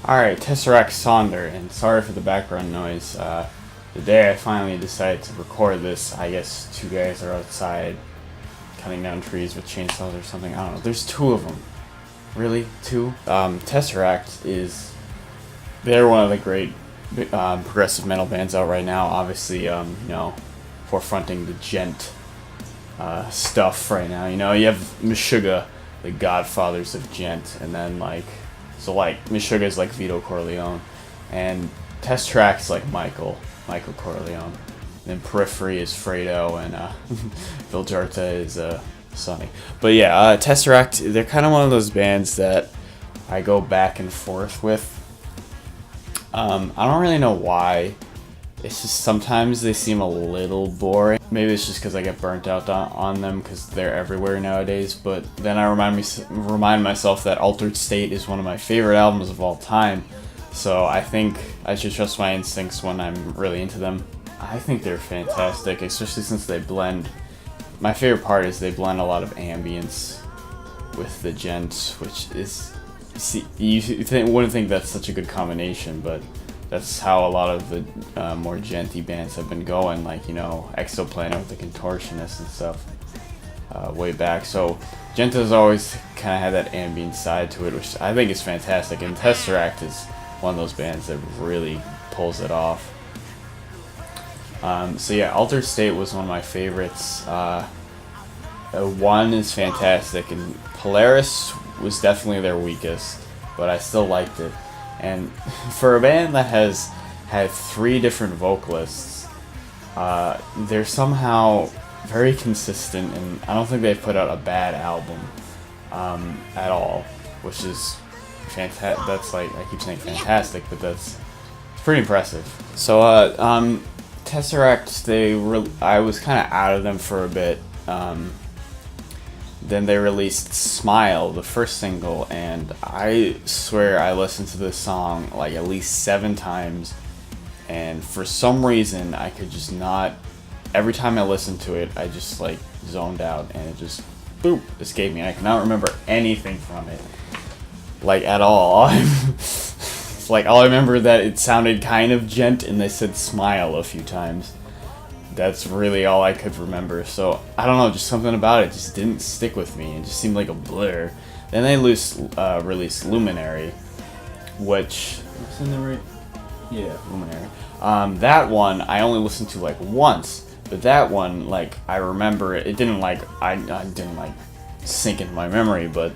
Alright, TesseracT Sonder, and sorry for the background noise. The day I finally decided to record this, I guess two guys are outside cutting down trees with chainsaws or something. I don't know. There's two of them. Really? Two? TesseracT is... They're one of the great progressive metal bands out right now. Obviously, forefronting the gent stuff right now. You know, you have Meshuggah, the godfathers of gent, and then Meshuggah is like Vito Corleone, and TesseracT's like Michael Corleone. Then Periphery is Fredo, and Viljarta is Sonny. But yeah, TesseracT, they're kind of one of those bands that I go back and forth with. I don't really know why. It's just sometimes they seem a little boring. Maybe it's just because I get burnt out on them because they're everywhere nowadays. But then I remind myself that Altered State is one of my favorite albums of all time. So I think I should trust my instincts when I'm really into them. I think they're fantastic, especially since they blend. My favorite part is they blend a lot of ambience with the gent, which is, you wouldn't think that's such a good combination, but that's how a lot of the more genty bands have been going, like, Exoplanet with the Contortionist and stuff way back. So Genta's always kind of had that ambient side to it, which I think is fantastic, and TesseracT is one of those bands that really pulls it off. So yeah, Altered State was one of my favorites. One is fantastic, and Polaris was definitely their weakest, but I still liked it. And for a band that has had three different vocalists, they're somehow very consistent, and I don't think they've put out a bad album at all, which is fantastic. That's I keep saying fantastic, but it's pretty impressive. So TesseracT, I was kind of out of them for a bit. Then they released Smile, the first single, and I swear I listened to this song at least 7 times, and for some reason I could just not, every time I listened to it I just zoned out, and it just boop escaped me. I cannot remember anything from it at all. It's all I remember that it sounded kind of gent and they said smile a few times. That's really all I could remember. So I don't know, just something about it just didn't stick with me. It just seemed like a blur. Then they released Luminary, which was in the right? Yeah, Luminary. That one I only listened to once, but that one I remember it didn't I didn't sink into my memory, but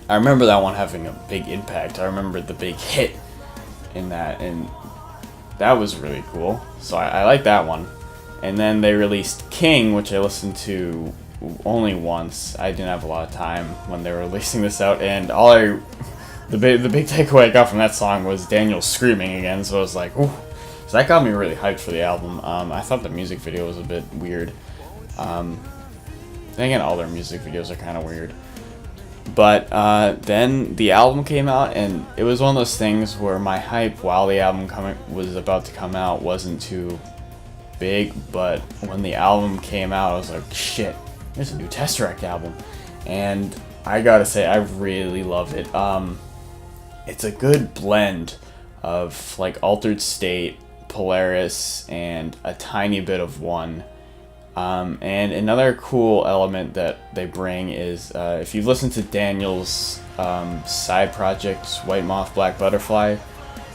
I remember that one having a big impact. I remember the big hit in that, and that was really cool. So I like that one. And then they released King, which I listened to only once. I didn't have a lot of time when they were releasing this out, and the big takeaway I got from that song was Daniel screaming again. So I was like, ooh. So that got me really hyped for the album. I thought the music video was a bit weird. Then again, all their music videos are kind of weird. But then the album came out, and it was one of those things where my hype while the album was about to come out wasn't too big, but when the album came out I was like, shit, there's a new TesseracT album, and I gotta say I really love it. It's a good blend of Altered State, Polaris, and a tiny bit of One. And another cool element that they bring is, if you've listened to Daniel's side project, White Moth, Black Butterfly,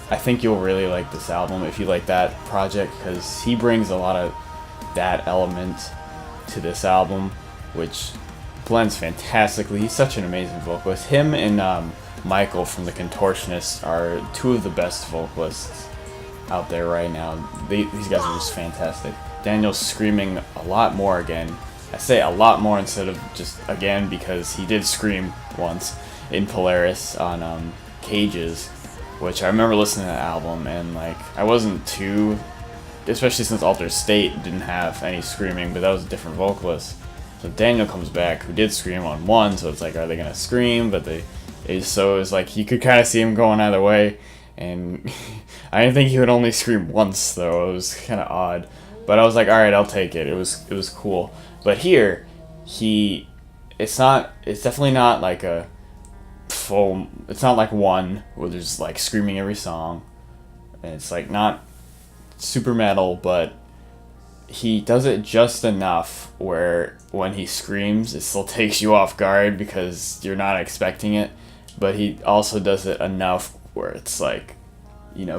I think you'll really like this album if you like that project, because he brings a lot of that element to this album, which blends fantastically. He's such an amazing vocalist. Him and Michael from the Contortionist are two of the best vocalists out there right now. These guys are just fantastic. Daniel's screaming a lot more again. I say a lot more instead of just again, because he did scream once in Polaris on Cages, which I remember listening to that album, and I wasn't too, especially since Altered State didn't have any screaming, but that was a different vocalist. So Daniel comes back, who did scream on One, so it's are they gonna scream? But so it was you could kind of see him going either way, and I didn't think he would only scream once though. It was kind of odd. But I was like, all right, I'll take it. It was cool. But here, it's definitely not a full. It's not like one where there's like screaming every song, and it's like not super metal, but he does it just enough where when he screams, it still takes you off guard because you're not expecting it. But he also does it enough where it's like,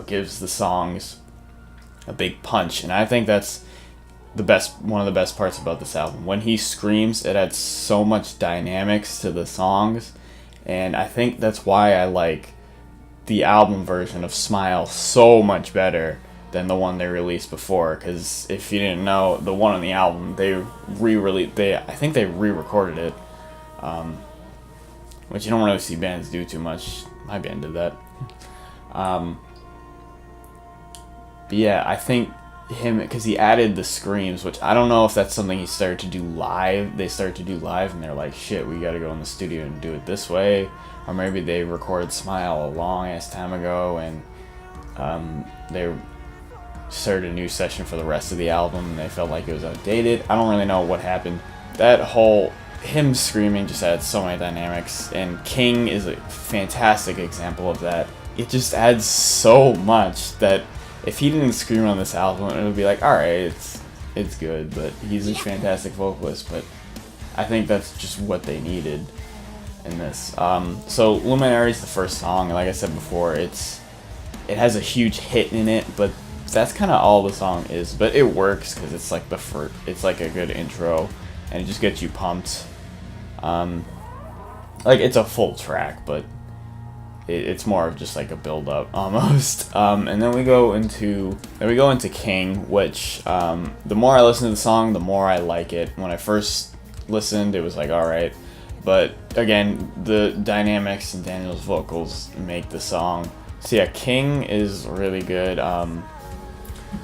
gives the songs a big punch, and I think that's one of the best parts about this album. When he screams, it adds so much dynamics to the songs, and I think that's why I like the album version of Smile so much better than the one they released before. Because if you didn't know, the one on the album, I think they re-recorded it, which you don't really see bands do too much. My band did that. But yeah, I think because he added the screams, which I don't know if that's something he started to do live. They started to do live, and they're like, shit, we gotta go in the studio and do it this way. Or maybe they recorded Smile a long ass time ago, and they started a new session for the rest of the album, and they felt like it was outdated. I don't really know what happened. That whole him screaming just adds so many dynamics, and King is a fantastic example of that. It just adds so much that if he didn't scream on this album, it would be like, alright, it's good, but he's a fantastic vocalist. But I think that's just what they needed in this. So Luminary is the first song, and like I said before, it has a huge hit in it, but that's kind of all the song is. But it works because it's like it's like a good intro, and it just gets you pumped. Like it's a full track, but it's more of just like a build up almost. And then we go into King, which the more I listen to the song, the more I like it. When I first listened, it was like alright, but again, the dynamics and Daniel's vocals make the song. So yeah, King is really good.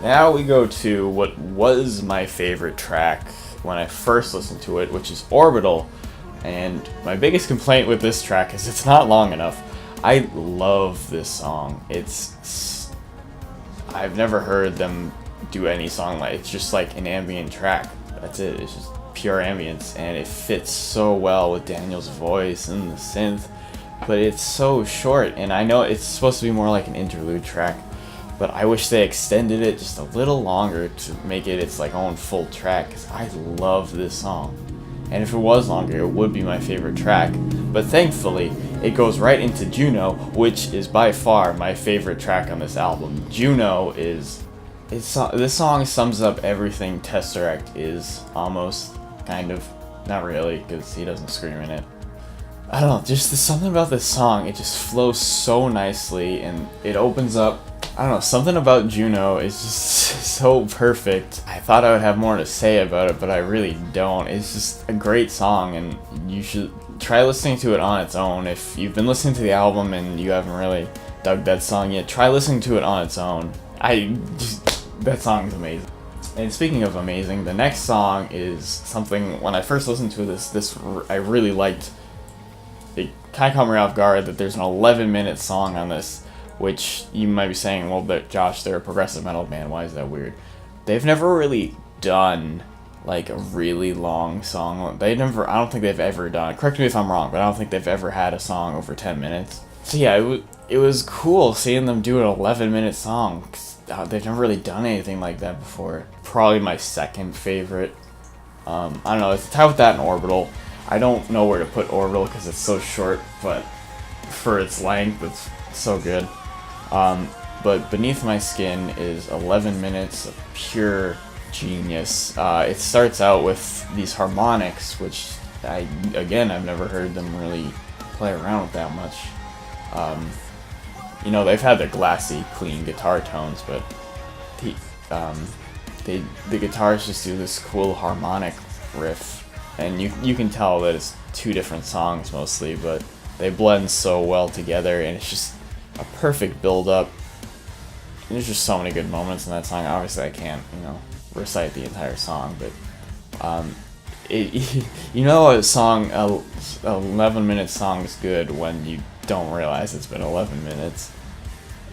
Now we go to what was my favorite track when I first listened to it, which is Orbital. And my biggest complaint with this track is it's not long enough. I love this song. I've never heard them do any song like it's just like an ambient track. That's it. It's just pure ambience, and it fits so well with Daniel's voice and the synth. But it's so short, and I know it's supposed to be more like an interlude track, but I wish they extended it just a little longer to make it its like own full track, because I love this song. And if it was longer, it would be my favorite track. But thankfully, it goes right into Juno, which is by far my favorite track on this album. Juno this song sums up everything TesseracT is, almost, kind of. Not really, because he doesn't scream in it. I don't know, just there's something about this song, it just flows so nicely, and it opens up. I don't know, something about Juno is just so perfect. I thought I would have more to say about it, but I really don't. It's just a great song, and you should try listening to it on its own. If you've been listening to the album and you haven't really dug that song yet, try listening to it on its own. That song is amazing. And speaking of amazing, the next song is something, when I first listened to this I really liked. It kind of caught me off guard that there's an 11-minute song on this, which you might be saying, well, Josh, they're a progressive metal band, why is that weird? They've never really done like a really long song. I don't think they've ever done, correct me if I'm wrong, but I don't think they've ever had a song over 10 minutes. So yeah, it was cool seeing them do an 11-minute song. They've never really done anything like that before. Probably my second favorite. I don't know, it's tied with that and Orbital. I don't know where to put Orbital because it's so short, but for its length, it's so good. But Beneath My Skin is 11 minutes of pure genius. It starts out with these harmonics, which I've never heard them really play around with that much. They've had their glassy, clean guitar tones, but the guitars just do this cool harmonic riff, and you can tell that it's two different songs mostly, but they blend so well together, and it's just a perfect build-up. There's just so many good moments in that song. Obviously, I can't, recite the entire song, but a song, a 11-minute song is good when you don't realize it's been 11 minutes.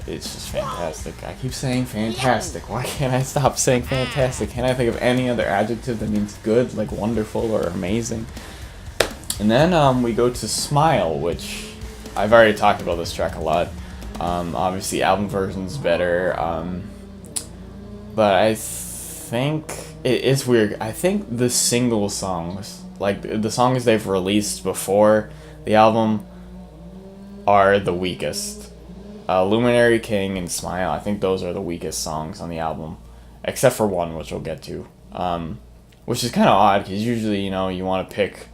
It's just fantastic. I keep saying fantastic. Why can't I stop saying fantastic? Can't I think of any other adjective that means good, like wonderful or amazing? And then we go to Smile, which I've already talked about this track a lot. Obviously, album version's better, but I think it's weird. I think the single songs, like the songs they've released before the album, are the weakest. Luminary King and Smile, I think those are the weakest songs on the album, except for one, which we'll get to. Which is kind of odd, because usually, you know, you want to pick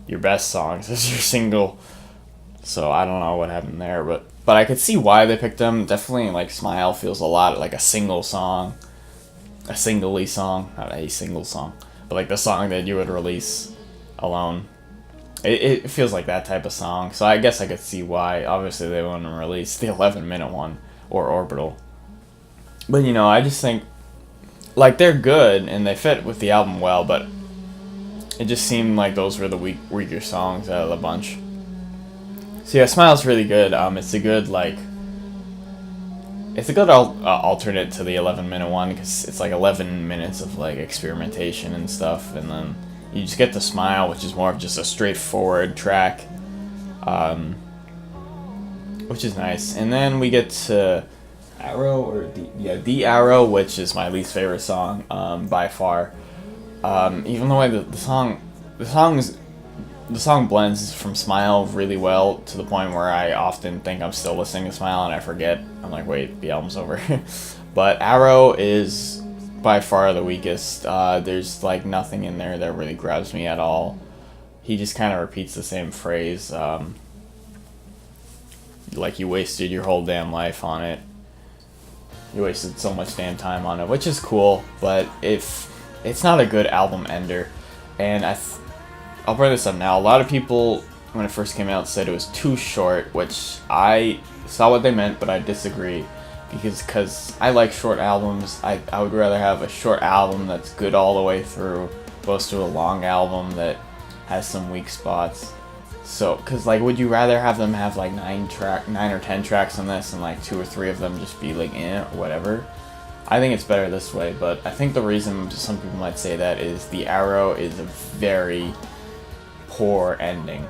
your best songs as your single. So I don't know what happened there, but I could see why they picked them. Definitely, like, Smile feels a lot like a single song. A singly song. Not a single song. But, like, the song that you would release alone. It feels like that type of song. So I guess I could see why. Obviously, they wouldn't release the 11-minute one. Or Orbital. But, you know, I just think, like, they're good. And they fit with the album well. But it just seemed like those were the weaker songs out of the bunch. So yeah, Smile's really good. It's a good, like, it's a good alternate to the 11-minute one, because it's like 11 minutes of, like, experimentation and stuff, and then you just get to Smile, which is more of just a straightforward track, which is nice. And then we get to Arrow, or The Arrow, which is my least favorite song by far. Even though the song blends from Smile really well, to the point where I often think I'm still listening to Smile and I forget. I'm like, wait, the album's over. But Arrow is by far the weakest. There's, like, nothing in there that really grabs me at all. He just kind of repeats the same phrase. Like, you wasted your whole damn life on it. You wasted so much damn time on it, which is cool, but it's not a good album ender. And I'll bring this up now. A lot of people, when it first came out, said it was too short, which I saw what they meant, but I disagree. Because I like short albums. I would rather have a short album that's good all the way through, opposed to a long album that has some weak spots. So, because, like, would you rather have them have, like, 9 or 10 tracks on this, and, like, 2 or 3 of them just be, like, or whatever? I think it's better this way, but I think the reason some people might say that is The Arrow is a very poor ending.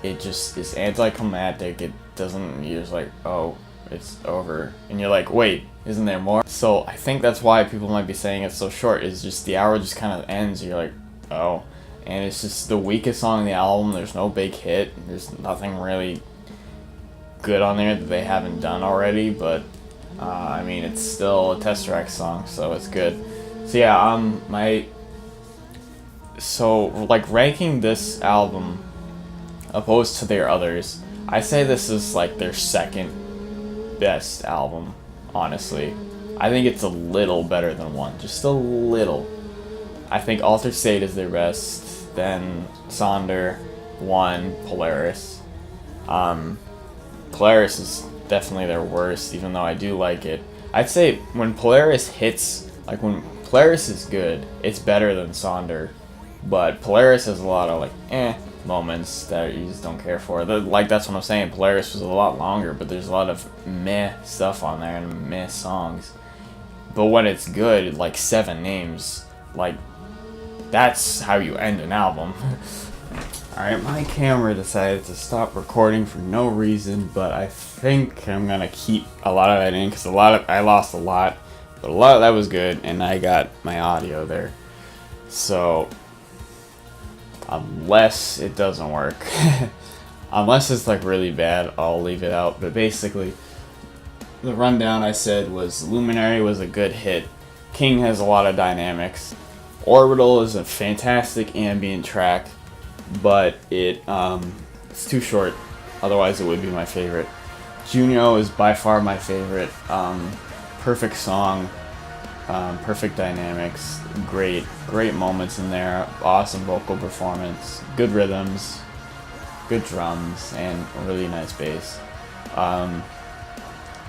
It just is anticlimactic. It doesn't, you're just like, oh, it's over, and you're like, wait, isn't there more? So I think that's why people might be saying it's so short, is just the Arrow just kind of ends, you're like, oh, and it's just the weakest song on the album. There's no big hit, there's nothing really good on there that they haven't done already, but I mean, it's still a TesseracT song, so it's good. So yeah, so, like, ranking this album opposed to their others, I say this is, like, their second best album, honestly. I think it's a little better than one, just a little. I think Altered State is their best, then Sonder, 1, Polaris. Polaris is definitely their worst, even though I do like it. I'd say when Polaris hits, like, when Polaris is good, it's better than Sonder. But Polaris has a lot of, like, moments that you just don't care for. Like, that's what I'm saying. Polaris was a lot longer, but there's a lot of meh stuff on there and meh songs. But when it's good, like 7 names, like, that's how you end an album. Alright, my camera decided to stop recording for no reason, but I think I'm gonna keep a lot of that in, because I lost a lot, but a lot of that was good, and I got my audio there. So, unless it doesn't work, unless it's, like, really bad, I'll leave it out. But basically, the rundown I said was Luminary was a good hit, King has a lot of dynamics, Orbital is a fantastic ambient track, but it's too short, otherwise it would be my favorite. Junio is by far my favorite. Perfect song, perfect dynamics, great moments in there, awesome vocal performance, good rhythms, good drums, and a really nice bass.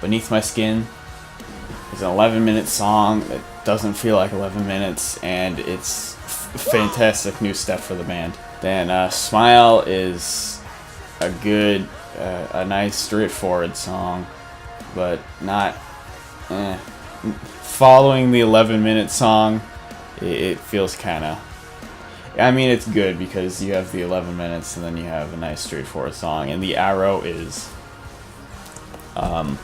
Beneath My Skin is an 11-minute song that doesn't feel like 11 minutes, and it's a fantastic new step for the band. Then Smile is a nice straightforward song, but not following the 11-minute song. It feels kind of, I mean, it's good because you have the 11 minutes and then you have a nice straightforward song. And the Arrow is the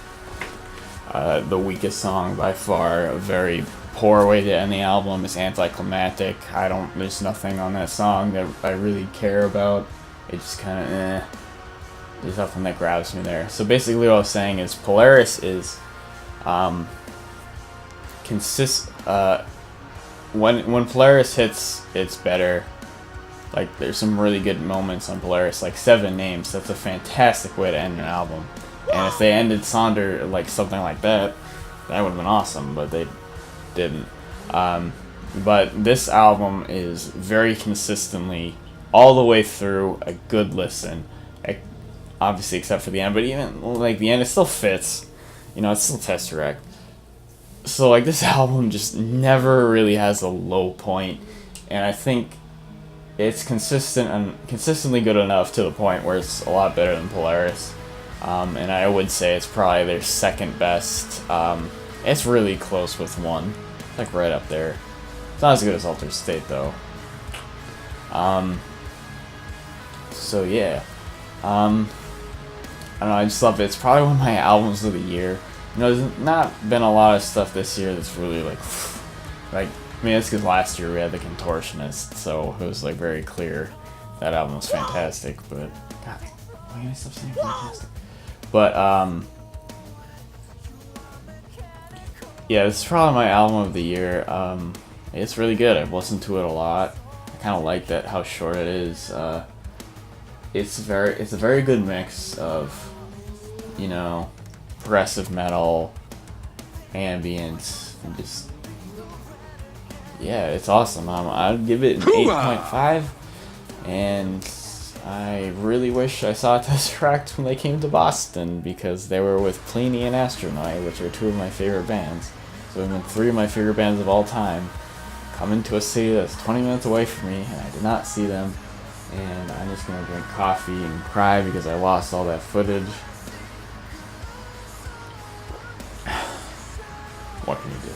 weakest song by far. A very poor way to end the album. It's anticlimactic. There's nothing on that song that I really care about. It just kind of, there's nothing that grabs me there. So basically what I was saying is Polaris is, when Polaris hits, it's better. Like, there's some really good moments on Polaris, like 7 Names. That's a fantastic way to end an album. And if they ended Sonder like something like that, that would have been awesome, but they didn't. But this album is very consistently, all the way through, a good listen. Obviously, except for the end, but even like the end, it still fits. You know, it's still TesseracT. So like, this album just never really has a low point, and I think it's consistent and consistently good enough to the point where it's a lot better than Polaris. And I would say it's probably their second best. It's really close with one, like right up there. It's not as good as Altered State though. So yeah, I don't know. I just love it. It's probably one of my albums of the year. You know, there's not been a lot of stuff this year that's really like, I mean, it's because last year we had The Contortionist, so it was like very clear that album was fantastic. But God, why can't I stop saying fantastic? But yeah, this is probably my album of the year. It's really good. I've listened to it a lot. I kind of like that how short it is. It's a very good mix of, you know, progressive metal, ambient, and just, yeah, it's awesome. I'd give it an 8.5, and I really wish I saw TesseracT when they came to Boston, because they were with Pliny and Astronoid, which are 2 of my favorite bands. So they've been 3 of my favorite bands of all time, coming to a city that's 20 minutes away from me, and I did not see them. And I'm just gonna drink coffee and cry because I lost all that footage. What can you do?